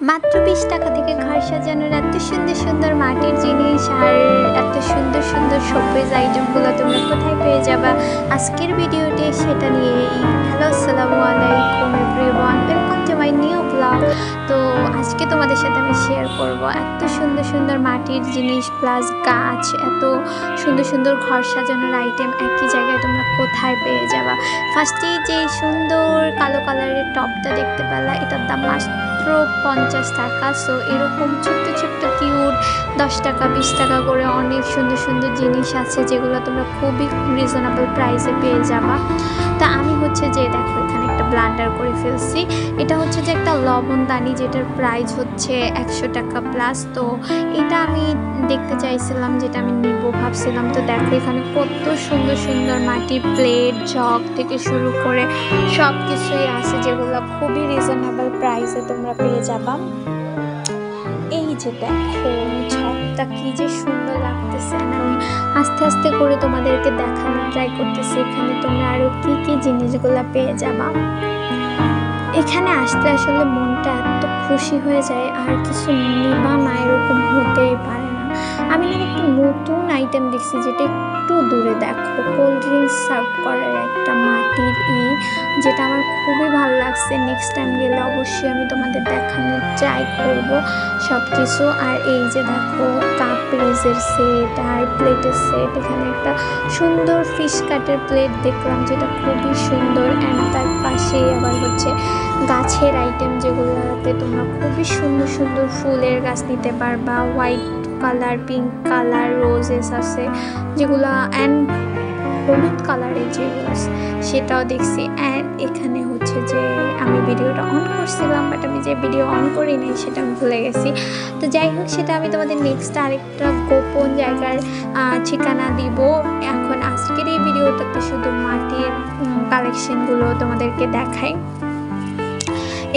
মাত্র ২০ টাকা থেকে ঘর সাজানোর এত সুন্দর সুন্দর মাটির জিনিস আর এত সুন্দর সুন্দর শোপিস আইটেমগুলো তোমরা কোথায় পেয়ে যাবা আজকের ভিডিওতে সেটা নিয়েই। হ্যালো, আসসালামু আলাইকুম everyone, welcome to my new blog. তো আজকে তোমাদের সাথে আমি শেয়ার করব এত সুন্দর সুন্দর মাটির জিনিস প্লাস গাছ, এত সুন্দর সুন্দর ঘর সাজানোর আইটেম একই জায়গায় তোমরা কোথায় পেয়ে যাবা। ফার্স্টেই যে সুন্দর কালো কালারের টপটা দেখতে পেলা, এটার দাম মাত্র 50 টাকা। সো এরকম ছোট্ট ছোট্ট কিউট 10 টাকা 20 টাকা করে অনেক সুন্দর সুন্দর জিনিস আছে যেগুলো তোমরা খুবই রিজনেবল প্রাইসে পেয়ে যাবা। তা আমি হচ্ছে যে দেখো এখানে একটা ব্লান্ডার করে ফেলছি। এটা হচ্ছে যে একটা লবণদানি যেটার প্রাইস হচ্ছে 100 টাকা প্লাস। তো এটা আমি দেখতে চাইছিলাম, যেটা আমি নিব ভাবছিলাম। তো দেখো এখানে কত সুন্দর সুন্দর মাটির প্লেট জগ থেকে শুরু করে সব কিছুই আছে যেগুলো খুবই রিজনেবল প্রাইসে তোমরা পেয়ে যাবা। এই যে দেখো ছকটা কি যে সুন্দর লাগতেছে, আমি আস্তে আস্তে করে তোমাদেরকে দেখানোর ট্রাই করতেছি এখানে তোমরা আরো কি কি জিনিসগুলো পেয়ে যাবা। এখানে আসতে আসলে মনটা এত খুশি হয়ে যায়, আর কিছু নিবা না এরকম হতেই পারে না। আমি না একটু নতুন আইটেম দেখছি যেটা একটু দূরে, দেখো কোল্ড ড্রিঙ্কস সার্ভ করার একটা মাটির যেটা আমার খুবই ভালো লাগছে। নেক্সট টাইম গেলে অবশ্যই আমি তোমাদের দেখানোর ট্রাই করব সব কিছু। আর এই যে দেখো কাপ রেজের সেট আর প্লেটের সেট, এখানে একটা সুন্দর ফিশ কাটের প্লেট দেখলাম যেটা খুবই সুন্দর। অ্যান্ড তার পাশে আবার হচ্ছে গাছের আইটেম যেগুলোতে তোমরা খুবই সুন্দর সুন্দর ফুলের গাছ নিতে পারবা। White colour, pink colour roses আছে যেগুলো, অ্যান্ড হলুদ কালারের যে রোজ সেটাও দেখছি। অ্যান্ড এখানে হচ্ছে যে আমি ভিডিওটা অন করছিলাম, বাট আমি যে ভিডিও অন করি নাই সেটা আমি ভুলে গেছি। তো যাই হোক, সেটা আমি তোমাদের নেক্সট আরেকটা গোপন জায়গার ঠিকানা দিব। এখন আজকের এই ভিডিওটাতে শুধু মাটির কালেকশনগুলো তোমাদেরকে দেখাই।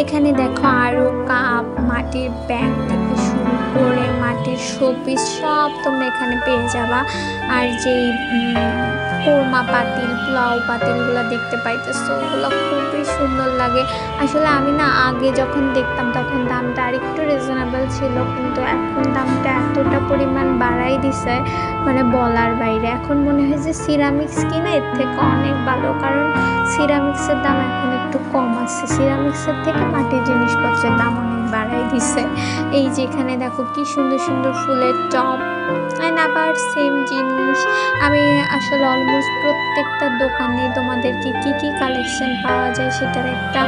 এখানে দেখো আরও কাপ, মাটির ব্যাগ থেকে শুরু করে মাটির শোপিস সব তোমরা এখানে পেয়ে যাবা। আর যেই কোরমা পাতিল, পোলাও পাতিলগুলো দেখতে পাইতেছো, ওগুলো খুবই সুন্দর লাগে। আসলে আমি না আগে যখন দেখতাম তখন দামটা আর একটু রিজনেবল ছিল, কিন্তু এখন দামটা এতটা পরিমাণ বাড়াই দিছে মানে বলার বাইরে। এখন মনে হয় যে সিরামিক্স কিনা এর থেকে অনেক ভালো, কারণ সিরামিক্সের দাম এখন একটু কম আছে। সিরামিক্সের থেকে মাটির জিনিসপত্রের দাম অনেক বাড়াই দিছে। এই যে এখানে দেখো কি সুন্দর সুন্দর ফুলের টপ। অ্যান্ড আবার সেম জিনিস আমি আসলে অলমোস্ট প্রত্যেকটা দোকানে তোমাদেরকে কি কি কালেকশন পাওয়া যায় সেটার একটা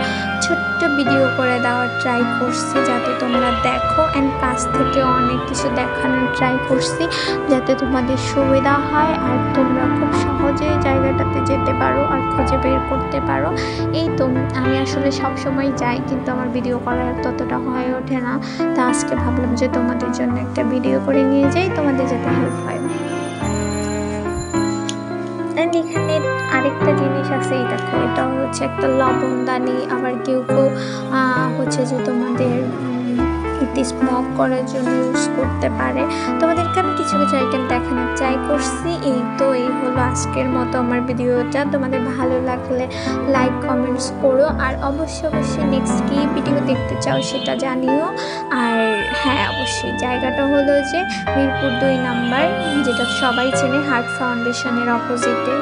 ছোট্ট ভিডিও করে দেওয়ার ট্রাই করছি, যাতে তোমরা দেখো। অ্যান্ড কাছ থেকে অনেক কিছু দেখানোর ট্রাই করছি যাতে তোমাদের সুবিধা হয় আর তোমরা খুব সহজেই জায়গাটাতে যেতে পারো আর খুঁজে বের করতে পারো। এই তো আমি আসলে সবসময় যাই, কিন্তু আমার ভিডিও করার ততটা হয়ে ওঠে না। তা আজকে ভাবলাম যে তোমাদের জন্য একটা ভিডিও করে নিয়ে যাই, তোমাদের যাতে হেল্প হয়। অ্যান্ড এখানে আরেকটা জিনিস আছে, এই দেখো এটা হচ্ছে একটা লবণদানি। আবার কেউ কেউ হচ্ছে যে তোমাদের স্মোক করার জন্য ইউজ করতে পারে। তোমাদেরকে আমি কিছু কিছু আইটেম দেখানোর ট্রাই করছি। এই তো এই হলো আজকের মতো আমার ভিডিওটা। তোমাদের ভালো লাগলে লাইক কমেন্টস করো, আর অবশ্যই অবশ্যই নেক্সট কি ভিডিও দেখতে চাও সেটা জানিও। আর হ্যাঁ, অবশ্যই জায়গাটা হলো যে মিরপুর 2 নাম্বার, যেটা সবাই চেনে, হার্ট ফাউন্ডেশনের অপোজিটে।